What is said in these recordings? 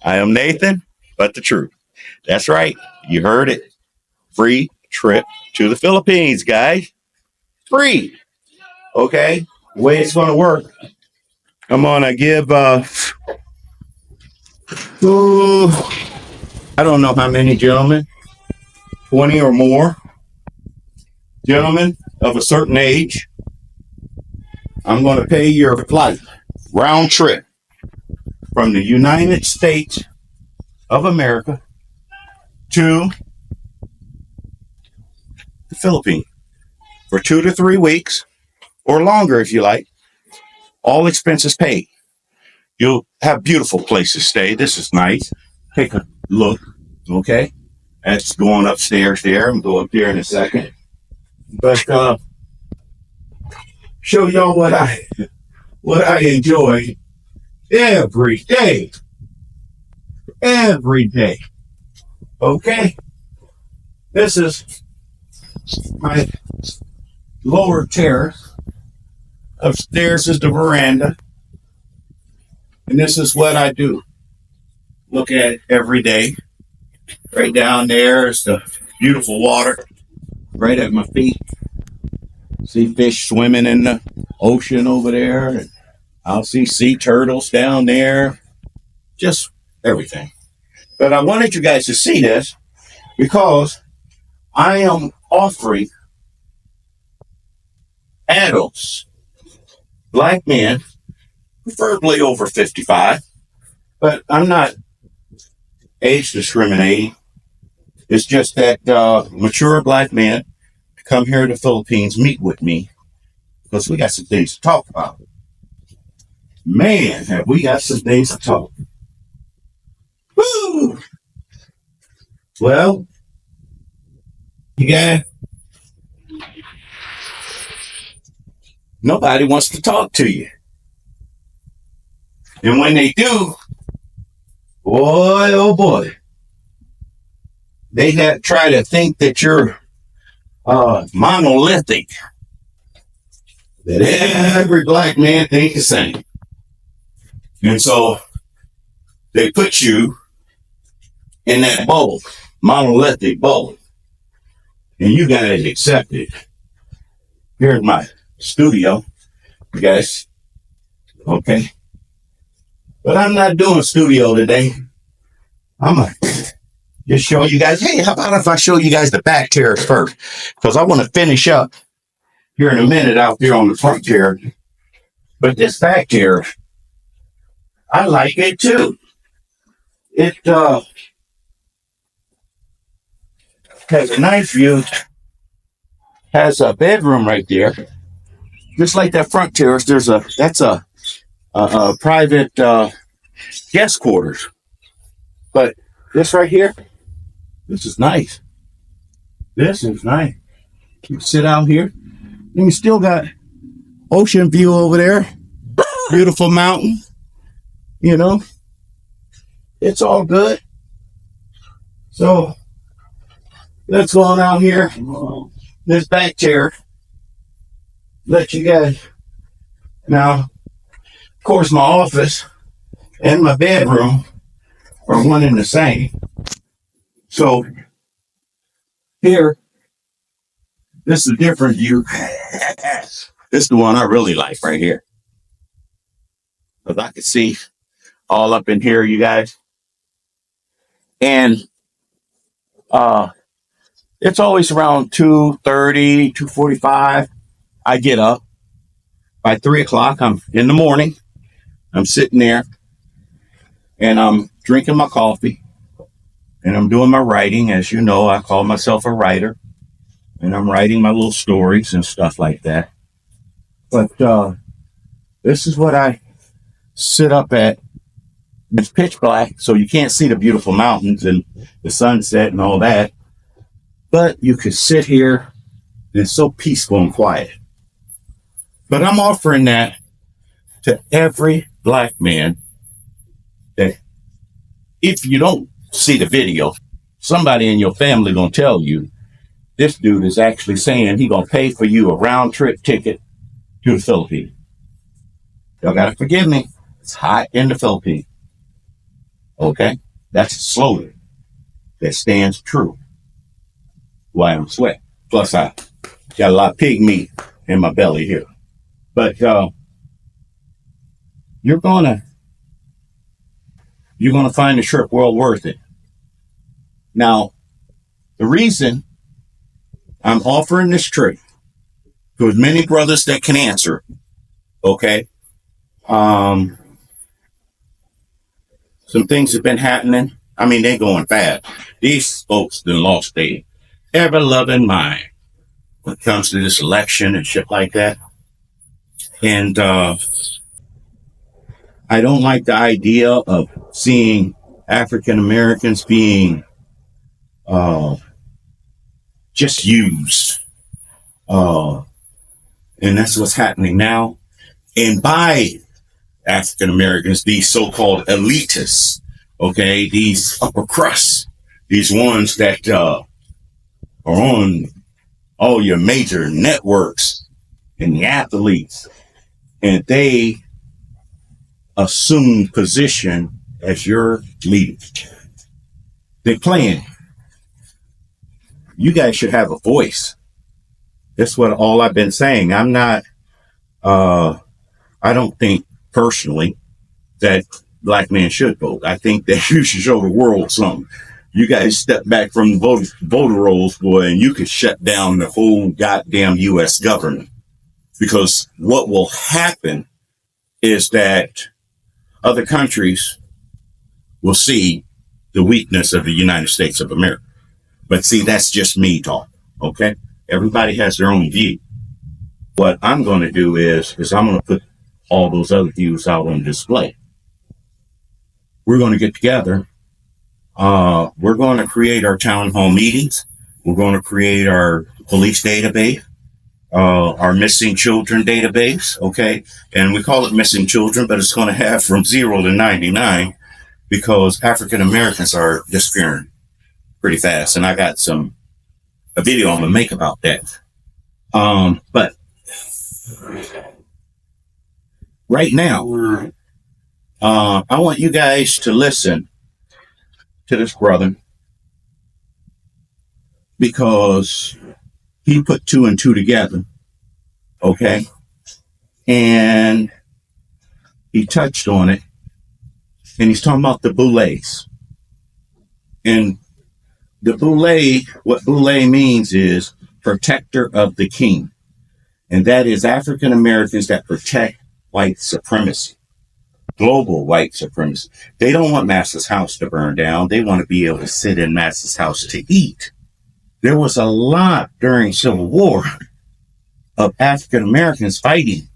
I am Nathan, but the truth. That's right. You heard it. Free trip to the Philippines, guys. Free. Okay. The way it's going to work. I'm going to give, I don't know how many gentlemen, 20 or more gentlemen of a certain age. I'm going to pay your flight round trip from the United States of America to the Philippines for 2 to 3 weeks or longer if you like. All expenses paid. You'll have beautiful places to stay. This is nice. Take a look. Okay. That's going upstairs there. I'm going to go up there in a second. But show y'all what I enjoy every day. Every day. Okay. This is my lower terrace. Upstairs is the veranda. And this is what I do. Look at it every day. Right down there is the beautiful water. Right at my feet. See fish swimming in the ocean over there. And I'll see sea turtles down there. Just everything. But I wanted you guys to see this because I am offering adults, black men, preferably over 55, but I'm not age discriminating. It's just that mature black men come here to the Philippines, meet with me, because we got some things to talk about. Man, have we got some things to talk. Woo! Well, you got nobody wants to talk to you. And when they do, boy, oh boy, they try to think that you're monolithic, that every black man thinks the same. And so they put you in that bubble, monolithic bubble, and you got to accept it. Here's my studio, you guys. Okay. But I'm not doing studio today. I'm going to just show you guys. Hey, how about if I show you guys the back terrace first? Because I want to finish up here in a minute out there on the front terrace. But this back terrace, I like it too. It has a nice view. Has a bedroom right there. Just like that front terrace, that's a private guest quarters. But this right here, this is nice. This is nice. You can sit out here. And you still got ocean view over there. Beautiful mountain. You know. It's all good. So let's go on out here. This back chair. Let you guys. Now, of course, my office and my bedroom are one and the same. So here, this is a different view. This is the one I really like right here. Because I can see all up in here, you guys. And it's always around 2:30, 2:45. I get up. By 3 o'clock, I'm in the morning. I'm sitting there and I'm drinking my coffee and I'm doing my writing. As you know, I call myself a writer and I'm writing my little stories and stuff like that. But this is what I sit up at. It's pitch black, so you can't see the beautiful mountains and the sunset and all that. But you could sit here and it's so peaceful and quiet. But I'm offering that to every black man that if you don't see the video, somebody in your family gonna tell you this dude is actually saying he gonna pay for you a round trip ticket to the Philippines. Y'all gotta forgive me. It's hot in the Philippines. Okay? That's a slogan that stands true. Why I'm sweating. Plus, I got a lot of pig meat in my belly here. But you're gonna find the trip well worth it. Now, the reason I'm offering this trip to as many brothers that can answer, okay? Some things have been happening. I mean, they're going bad. These folks done lost their ever-loving mind when it comes to this election and shit like that. And I don't like the idea of seeing African Americans being just used. And that's what's happening now. And by African Americans, these so-called elitists, okay, these upper crust, these ones that are on all your major networks and the athletes, and they assume position as your leader. They're playing. You guys should have a voice. That's what all I've been saying. I'm not, I don't think personally that black men should vote. I think that you should show the world something. You guys step back from the voter rolls, boy, and you could shut down the whole goddamn U.S. government. Because what will happen is that other countries will see the weakness of the United States of America. But see, that's just me talking, okay? Everybody has their own view. What I'm going to do is I'm going to put all those other views out on display. We're going to get together. We're going to create our town hall meetings. We're going to create our police database, our missing children database, okay? And we call it missing children, but it's going to have from 0 to 99 because African Americans are disappearing pretty fast. And I got a video I'm going to make about that. But right now, I want you guys to listen to this brother because he put 2 and 2 together, okay? And he touched on it, and he's talking about the boulets. And the boulet, what boulet means is protector of the king. And that is African Americans that protect white supremacy, global white supremacy. They don't want Master's house to burn down. They want to be able to sit in Master's house to eat. There was a lot during Civil War of African Americans fighting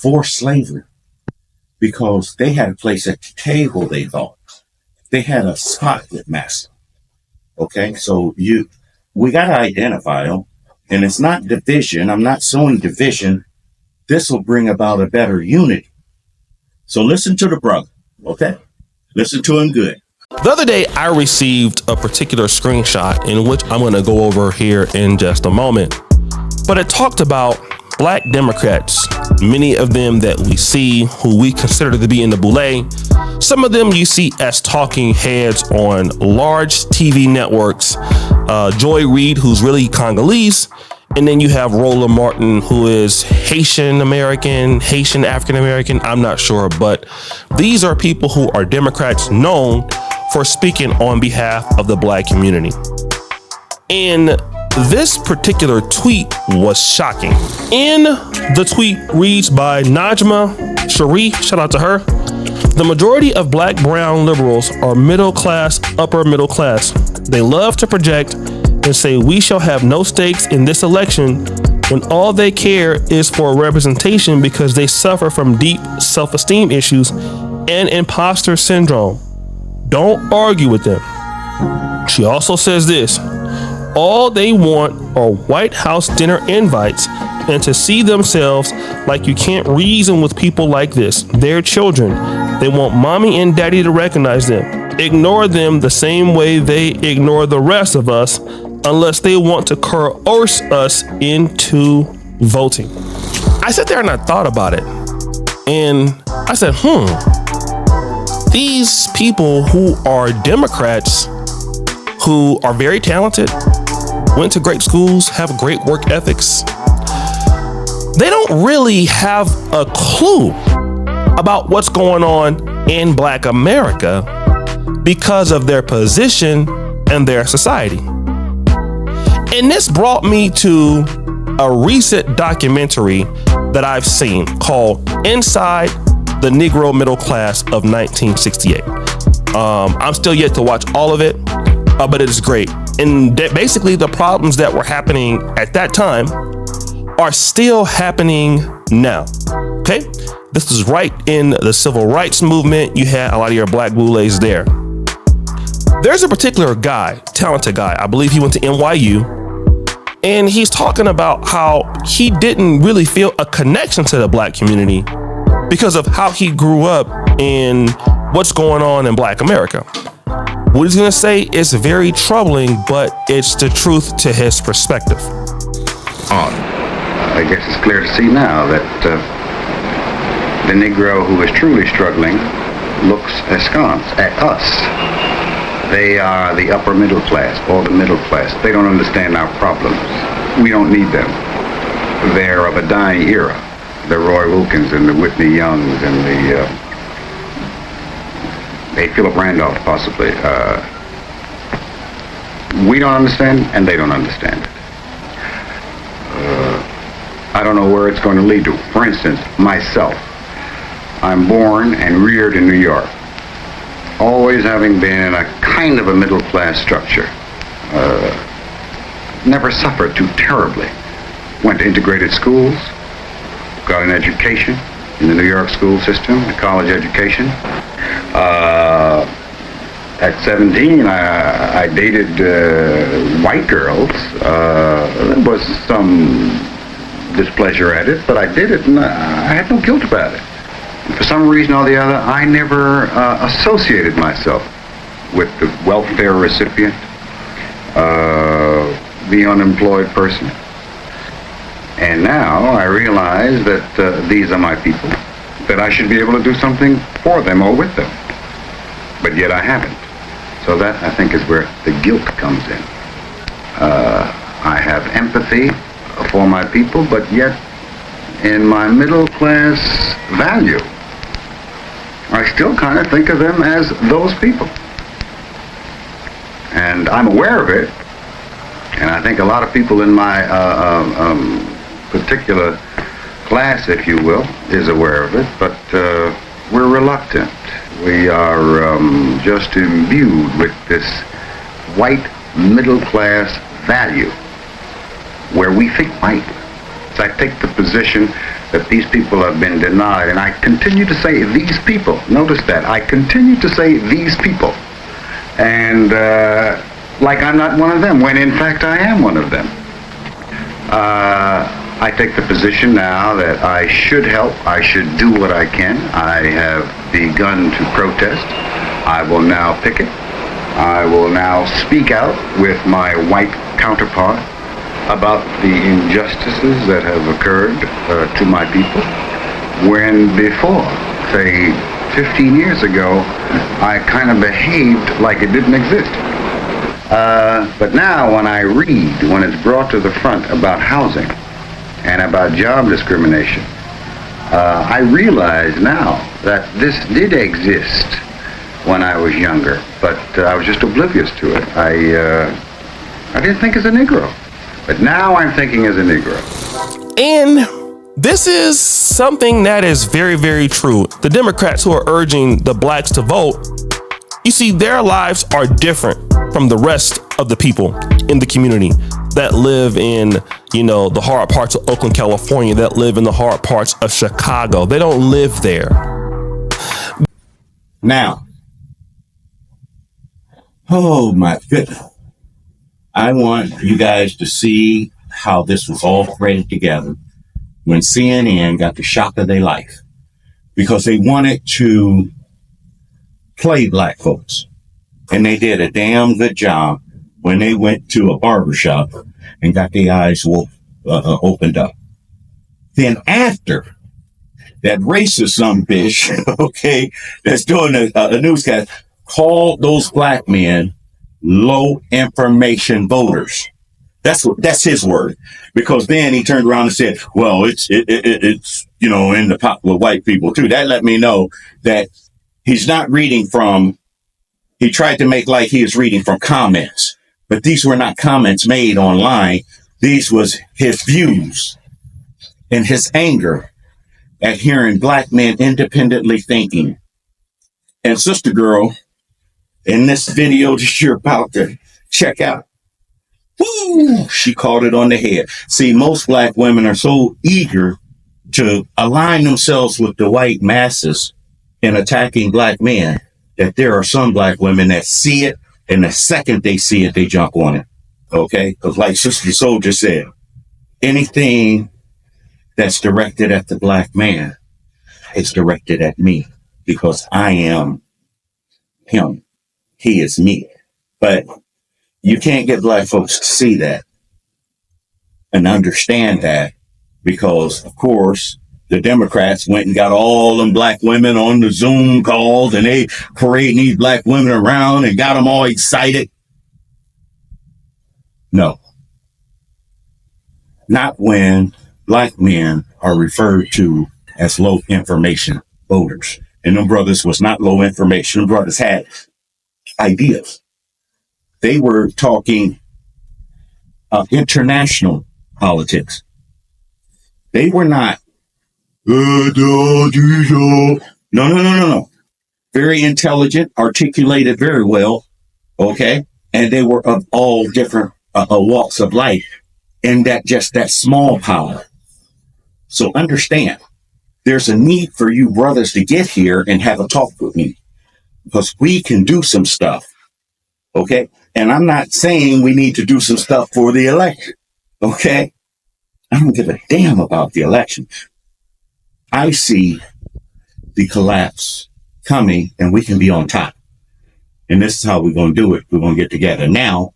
for slavery because they had a place at the table, they thought. They had a spot with Master. Okay, so we got to identify them. And it's not division. I'm not sowing division. This will bring about a better unity. So listen to the brother, okay? Listen to him good. The other day, I received a particular screenshot in which I'm going to go over here in just a moment. But it talked about Black Democrats, many of them that we see who we consider to be in the boule. Some of them you see as talking heads on large TV networks. Joy Reid, who's really Congolese. And then you have Roland Martin, who is Haitian American, Haitian African American. I'm not sure, but these are people who are Democrats known for speaking on behalf of the Black community. And this particular tweet was shocking. In the tweet reads by Najma Sharif, shout out to her. The majority of Black brown liberals are middle class, upper middle class. They love to project and say we shall have no stakes in this election when all they care is for representation because they suffer from deep self-esteem issues and imposter syndrome. Don't argue with them. She also says this: all they want are White House dinner invites and to see themselves like you can't reason with people like this. They're children. They want mommy and daddy to recognize them. Ignore them the same way they ignore the rest of us unless they want to coerce us into voting. I sat there and I thought about it. And I said, these people who are Democrats, who are very talented, went to great schools, have great work ethics, they don't really have a clue about what's going on in Black America because of their position and their society. And this brought me to a recent documentary that I've seen called Inside the Negro Middle Class of 1968. I'm still yet to watch all of it, but it is great. And basically the problems that were happening at that time are still happening now. Okay? This is right in the civil rights movement. You had a lot of your Black boulets there. There's a particular guy, talented guy, I believe he went to NYU, and he's talking about how he didn't really feel a connection to the Black community because of how he grew up and what's going on in Black America. What he's gonna say is very troubling, but it's the truth to his perspective. I guess it's clear to see now that the Negro who is truly struggling looks askance at us. They are the upper middle class or the middle class. They don't understand our problems. We don't need them. They're of a dying era. The Roy Wilkins and the Whitney Youngs and the Philip Randolph, possibly. We don't understand, and they don't understand it. I don't know where it's going to lead to. For instance, myself. I'm born and reared in New York, always having been in a kind of a middle class structure. Never suffered too terribly. Went to integrated schools, got an education in the New York school system, a college education. At 17, I dated white girls. There was some displeasure at it, but I did it, and I had no guilt about it. For some reason or the other, I never associated myself with the welfare recipient, the unemployed person. And now I realize that these are my people, that I should be able to do something for them or with them. But yet I haven't. So that, I think, is where the guilt comes in. I have empathy for my people, but yet in my middle class value, I still kind of think of them as those people. And I'm aware of it, and I think a lot of people in my particular class, if you will, is aware of it, but we're reluctant. We are just imbued with this white middle class value, where we think white. So I take the position that these people have been denied, and I continue to say these people. Notice that. I continue to say these people. And like I'm not one of them, when in fact I am one of them. I take the position now that I should help, I should do what I can. I have begun to protest. I will now picket. I will now speak out with my white counterpart about the injustices that have occurred to my people, when before, say 15 years ago, I kind of behaved like it didn't exist. But now when I read, when it's brought to the front about housing and about job discrimination, I realize now that this did exist when I was younger, but I was just oblivious to it. I didn't think as a Negro. But now I'm thinking as a Negro. And this is something that is very, very true. The Democrats who are urging the blacks to vote, you see, their lives are different from the rest of the people in the community that live in, you know, the hard parts of Oakland, California, that live in the hard parts of Chicago. They don't live there. Now, oh my goodness. I want you guys to see how this was all threaded together when CNN got the shock of their life, because they wanted to play black folks. And they did a damn good job when they went to a barbershop and got their eyes opened up. Then after that racist some bitch, okay, that's doing a newscast, called those black men low information voters. That's his word. Because then he turned around and said, well, it's you know, in the pot with white people too. That let me know that he's not reading from, he tried to make like he was reading from comments, but these were not comments made online. These was his views and his anger at hearing black men independently thinking. And sister girl, in this video that you're about to check out, woo, she called it on the head. See, most black women are so eager to align themselves with the white masses in attacking black men that there are some black women that see it, and the second they see it, they jump on it. Okay? Because like Sister Soul just said, anything that's directed at the black man is directed at me, because I am him. He is me. But you can't get black folks to see that and understand that, because, of course, the Democrats went and got all them black women on the Zoom calls, and they parading these black women around and got them all excited. No. Not when black men are referred to as low information voters. And them brothers was not low information. Them brothers had ideas. They were talking international politics. They were not, no. Very intelligent, articulated very well, okay? And they were of all different walks of life, and that small power. So understand, there's a need for you brothers to get here and have a talk with me, because we can do some stuff, okay? And I'm not saying we need to do some stuff for the election, okay? I don't give a damn about the election. I see the collapse coming, and we can be on top. And this is how we're going to do it. We're going to get together now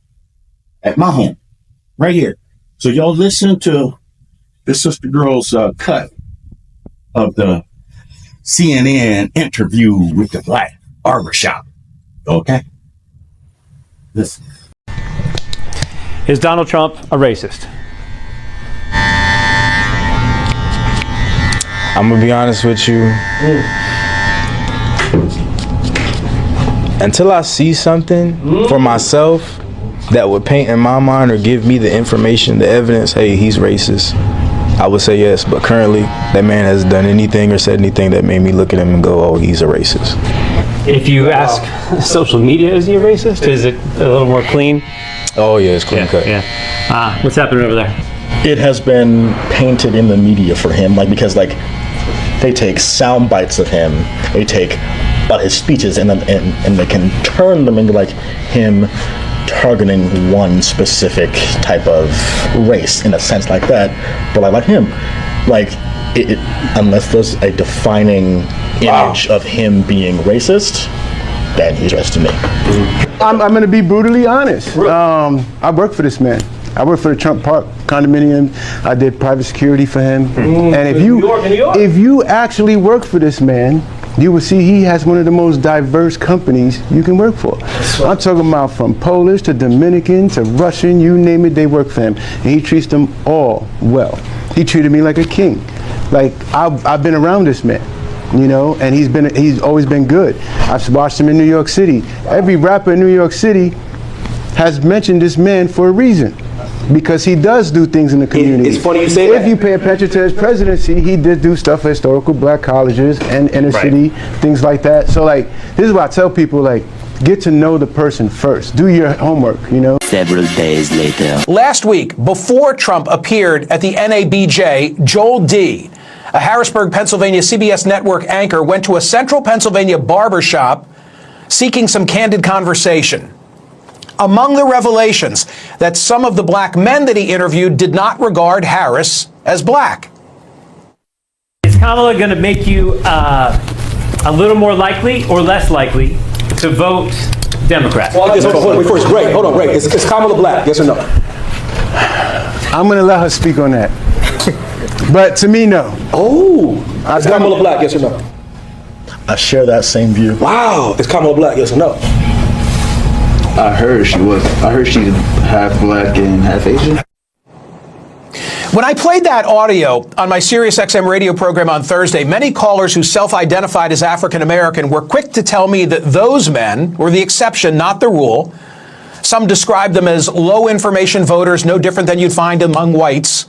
at my home, right here. So y'all listen to this sister girl's cut of the CNN interview with the black barbershop. Okay? Listen. Is Donald Trump a racist? I'm gonna be honest with you. Until I see something for myself that would paint in my mind or give me the information, the evidence, hey, he's racist, I would say yes. But currently, that man hasn't done anything or said anything that made me look at him and go, oh, he's a racist. If you ask social media, is he a racist? Is it a little more clean? Oh yeah, it's clean cut. Yeah. What's happening over there? It has been painted in the media for him, like, because like they take sound bites of him, they take his speeches and they can turn them into like him targeting one specific type of race in a sense like that. But like him, like unless there's a defining image of him being racist, then he's racist to me. I'm going to be brutally honest. I work for this man. I work for the Trump Park condominium. I did private security for him. And if you actually work for this man, you will see he has one of the most diverse companies you can work for. I'm talking about from Polish to Dominican to Russian, you name it, they work for him. And he treats them all well. He treated me like a king. Like, I've been around this man, you know, and he's always been good. I've watched him in New York City. Every rapper in New York City has mentioned this man for a reason, because he does do things in the community. It's funny you say that. If you pay attention to his presidency, he did do stuff for historical black colleges and inner city, things like that. So like, this is why I tell people, like, get to know the person first. Do your homework, you know? Several days later. Last week, before Trump appeared at the NABJ, Joel D., a Harrisburg, Pennsylvania CBS network anchor, went to a central Pennsylvania barbershop seeking some candid conversation. Among the revelations, that some of the black men that he interviewed did not regard Harris as black. Is Kamala going to make you a little more likely or less likely to vote Democrat? Well, I guess, first, Ray, hold on, Ray. Is Kamala black? Yes or no? I'm going to let her speak on that. But to me, no. Oh, is Kamala black? Yes or no? I share that same view. Wow, is Kamala black? Yes or no? I heard she was. I heard she's half black and half Asian. When I played that audio on my SiriusXM radio program on Thursday, many callers who self-identified as African American were quick to tell me that those men were the exception, not the rule. Some described them as low information voters, no different than you'd find among whites.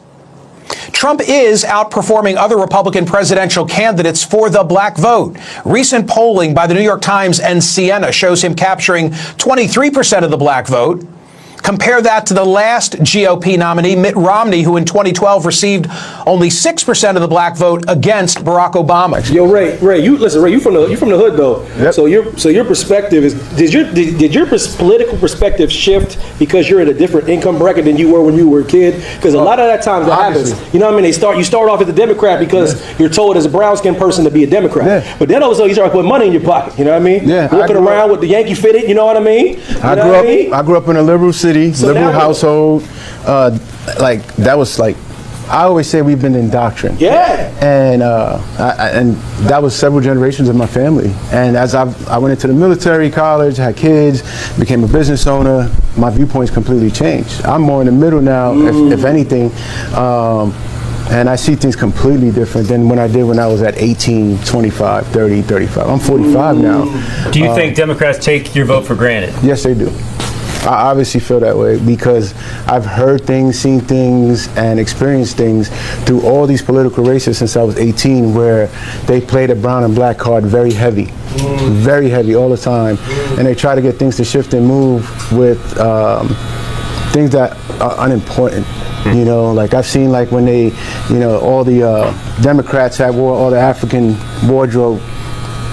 Trump is outperforming other Republican presidential candidates for the black vote. Recent polling by the New York Times and Siena shows him capturing 23% of the black vote. Compare that to the last GOP nominee, Mitt Romney, who in 2012 received only 6% of the black vote against Barack Obama. Yo, Ray, you listen. Ray, you from the hood though. Yep. So your perspective is did your political perspective shift because you're in a different income bracket than you were when you were a kid? Because a lot of that times that happens. You know what I mean? You start off as a Democrat because you're told as a brown skinned person to be a Democrat. Yeah. But then all of a sudden you start putting money in your pocket. You know what I mean? Yeah. Walking around with the Yankee fitted. You know what I mean? I grew up in a liberal city, So liberal now- household. That was like, I always say we've been indoctrinated. Yeah. And and that was several generations of my family. And as I went into the military, college, had kids, became a business owner, my viewpoints completely changed. I'm more in the middle now, if anything. And I see things completely different than when I did when I was at 18, 25, 30, 35. I'm 45 now. Do you think Democrats take your vote for granted? Yes, they do. I obviously feel that way because I've heard things, seen things, and experienced things through all these political races since I was 18 where they play the brown and black card very heavy all the time. And they try to get things to shift and move with things that are unimportant. You know, like I've seen like when they, all the Democrats had wore all the African wardrobe.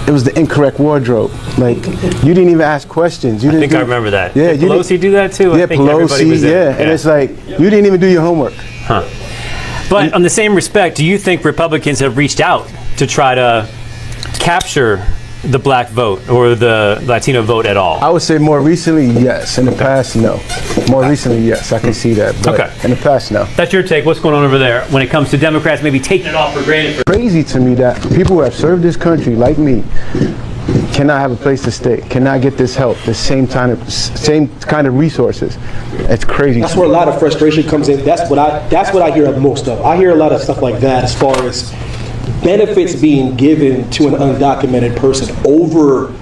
It was the incorrect wardrobe. Like, you didn't even ask questions. I think I remember that. Yeah, Did Pelosi do that too? Yeah, I think everybody was Pelosi, and it's like, you didn't even do your homework. Huh. But on the same respect, do you think Republicans have reached out to try to capture the black vote or the Latino vote at all? I would say more recently, yes. In the past, no. More recently, yes. I can see that. But Okay. in the past, no. That's your take. What's going on over there when it comes to Democrats maybe taking it off for granted? Crazy to me that people who have served this country, like me, cannot have a place to stay, cannot get this help, the same kind of resources. It's crazy. That's where a lot of frustration comes in. That's what I hear most of. I hear a lot of stuff like that as far as benefits being given to an undocumented person over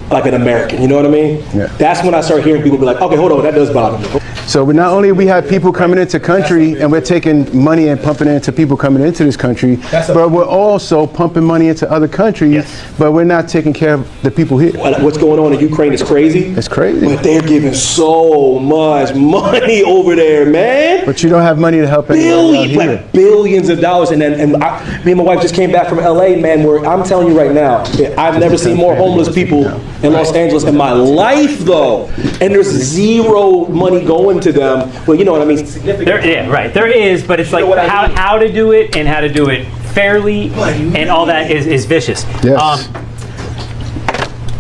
like an American, you know what I mean? Yeah. That's when I start hearing people be like, okay, hold on, that does bother me. So not only we have people coming into country and we're taking money and pumping it into people coming into this country, but we're also pumping money into other countries, but we're not taking care of the people here. What's going on in Ukraine is crazy. It's crazy. But they're giving so much money over there, man. But you don't have money to help anyone here. Like billions of dollars. And me and my wife just came back from LA, man, where I'm telling you right now, I've never seen more homeless people in Los Angeles in my life, though. And there's zero money going to them. Well, you know what I mean? There is, but it's like how to do it and how to do it fairly, and all that is vicious. Yes.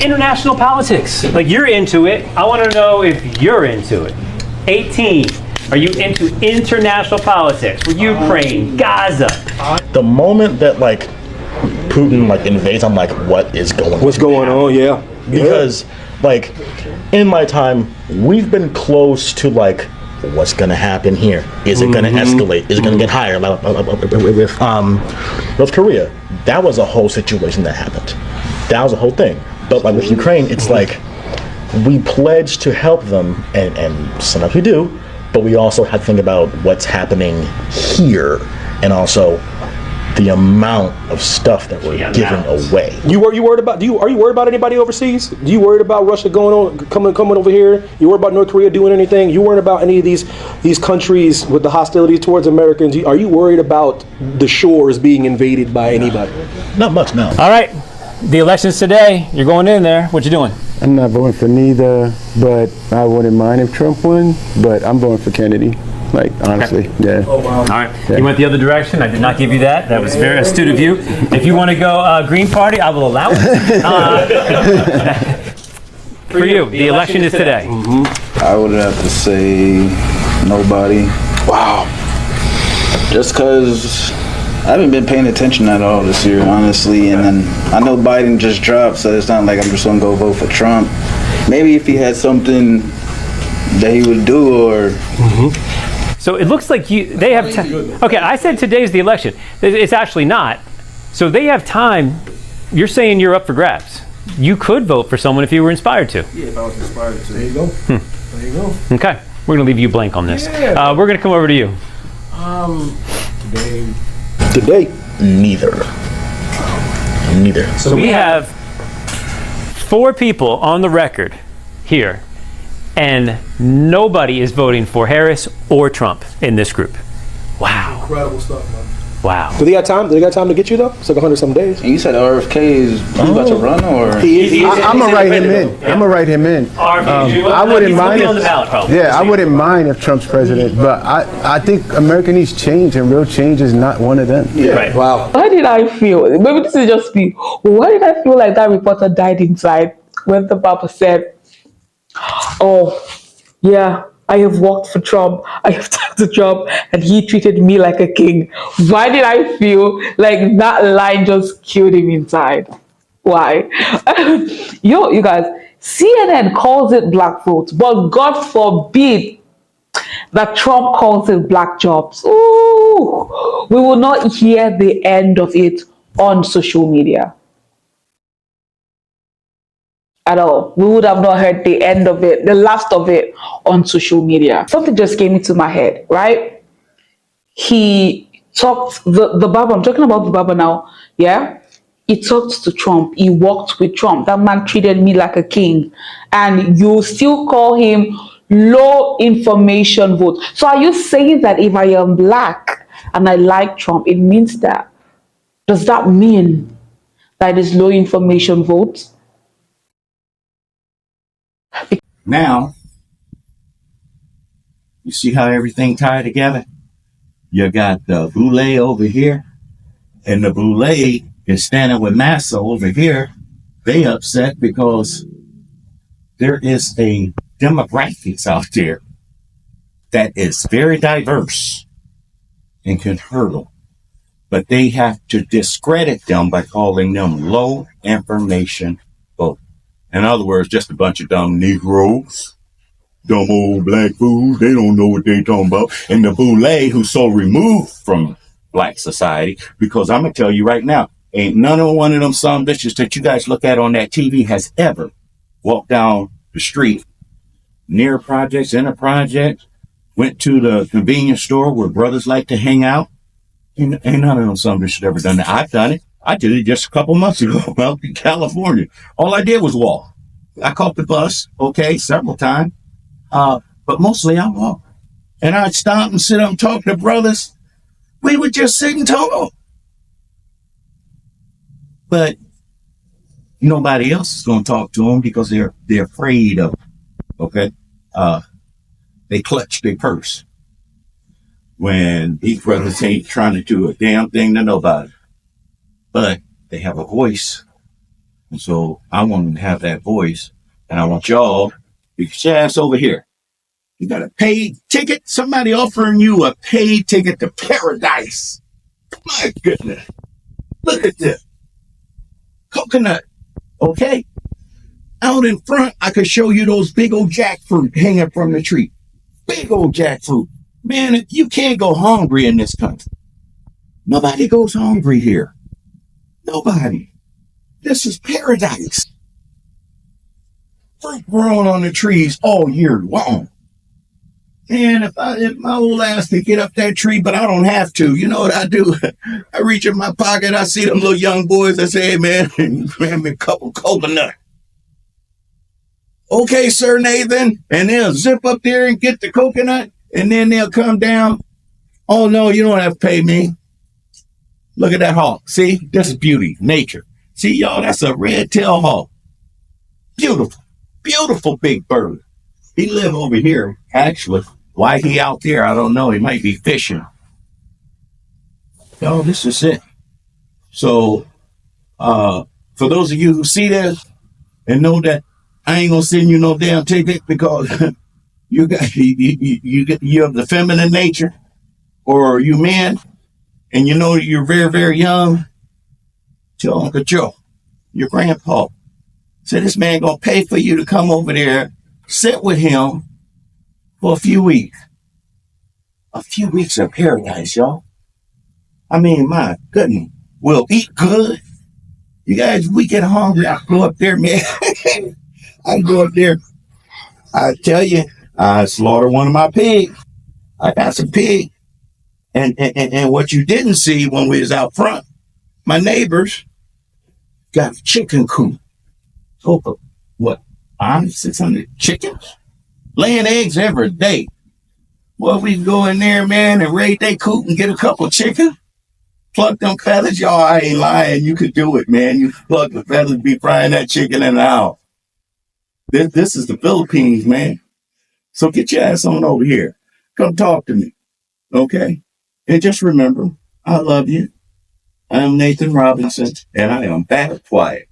International politics, like you're into it. I want to know if you're into it. 18, are you into international politics? With Ukraine, Gaza? The moment that like Putin like invades, I'm like, what is going on? What's going on? Yeah. Because like in my time, we've been close to like what's gonna happen here. Is it gonna escalate? Is it gonna get higher? With North Korea, that was a whole situation that happened. That was a whole thing. But like with Ukraine, it's like we pledge to help them, and sometimes we do, but we also have to think about what's happening here, and also the amount of stuff that we're giving away. Are you worried about anybody overseas? Do you worried about Russia coming over here? You worried about North Korea doing anything? You worried about any of these countries with the hostility towards Americans? Are you worried about the shores being invaded by anybody? Not much, no. All right, the election's today. You're going in there. What you doing? I'm not voting for neither, but I wouldn't mind if Trump won, but I'm voting for Kennedy. Like, honestly, yeah. Oh, wow. All right. Yeah. You went the other direction. I did not give you that. That was very astute of you. If you want to go Green Party, I will allow it. For you, the election is today. I would have to say nobody. Wow. Just because haven't been paying attention at all this year, honestly. And then I know Biden just dropped, so it's not like I'm just gonna go vote for Trump. Maybe if he had something that he would do, or. So it looks like they have okay, I said today's the election. It's actually not. So they have time. You're saying you're up for grabs. You could vote for someone if you were inspired to. Yeah, if I was inspired to. There you go. There you go. Okay. We're going to leave you blank on this. Yeah. We're going to come over to you. Today. Neither. So we have 4 people on the record here, and nobody is voting for Harris or Trump in this group. Wow. Incredible stuff, man. Wow. Do they got time? Do they got time to get you though? It's like 100-some days. And you said RFK is about to run, or I'm gonna write him in. I'm gonna write him in. I wouldn't mind. On the ballot, probably. Yeah, I wouldn't mind if Trump's president, but I think America needs change, and real change is not one of them. Yeah. Right. Wow. Why did I feel? Maybe this is just me. Why did I feel like that reporter died inside when the Papa said, "Oh, yeah, I have worked for Trump. I have talked to Trump, and he treated me like a king." Why did I feel like that line just killed him inside? Why? You guys, CNN calls it black vote, but God forbid that Trump calls it black jobs. Ooh, we will not hear the end of it on social media. At all. We would have not heard the end of it, the last of it on social media. Something just came into my head, right? He talked, the Baba, I'm talking about the Baba now, yeah? He talked to Trump. He walked with Trump. That man treated me like a king. And you still call him low information vote. So are you saying that if I am black and I like Trump, it means that? Does that mean that it is low information vote? Now, you see how everything tied together? You got the Boule over here, and the Boule is standing with Massa over here. They upset because there is a demographics out there that is very diverse and can hurdle. But they have to discredit them by calling them low information vote. In other words, just a bunch of dumb Negroes, dumb old black fools. They don't know what they talking about. And the Boule, who's so removed from black society, because I'm going to tell you right now, ain't none of one of them some bitches that you guys look at on that TV has ever walked down the street near projects, in a project, went to the convenience store where brothers like to hang out. Ain't none of them some bitches ever done that. I've done it. I did it just a couple months ago out in California. All I did was walk. I caught the bus, okay, several times. But mostly I walk. And I'd stop and sit up and talk to brothers. We would just sit and talk. But nobody else is going to talk to them because they're afraid of, okay? They clutch their purse when these brothers ain't trying to do a damn thing to nobody. But they have a voice. And so I want them to have that voice. And I want y'all to get your ass over here. You got a paid ticket? Somebody offering you a paid ticket to paradise. My goodness. Look at this. Coconut. Okay? Out in front, I could show you those big old jackfruit hanging from the tree. Big old jackfruit. Man, you can't go hungry in this country. Nobody goes hungry here. Nobody. This is paradise. Fruit growing on the trees all year long. Man, if my old ass could get up that tree, but I don't have to. You know what I do? I reach in my pocket, I see them little young boys, I say, hey man, grab me a couple coconut. Okay, Sir Nathan. And they'll zip up there and get the coconut, and then they'll come down. Oh no, you don't have to pay me. Look at that hawk. See, this is beauty, nature. See, y'all, that's a red-tailed hawk. Beautiful, beautiful big bird. He live over here, actually. Why he out there, I don't know. He might be fishing. Y'all, this is it. So, for those of you who see this and know that I ain't gonna send you no damn ticket because you have the feminine nature, or you men, and you know you're very, very young, tell Uncle Joe, your grandpa, say this man gonna pay for you to come over there, sit with him for a few weeks. A few weeks of paradise, y'all. I mean, my goodness, we'll eat good. You guys, we get hungry, I go up there, man. I go up there. I tell you, I slaughter one of my pigs. I got some pig. And what you didn't see when we was out front, my neighbors got a chicken coop. Over, what, 600 chickens? Laying eggs every day. Well, we can go in there, man, and raid their coop and get a couple chickens. Pluck them feathers. Y'all, I ain't lying. You could do it, man. You plug the feathers, be frying that chicken in an hour. This is the Philippines, man. So get your ass on over here. Come talk to me. Okay? And just remember, I love you. I'm Nathan Robinson, and I am back quiet.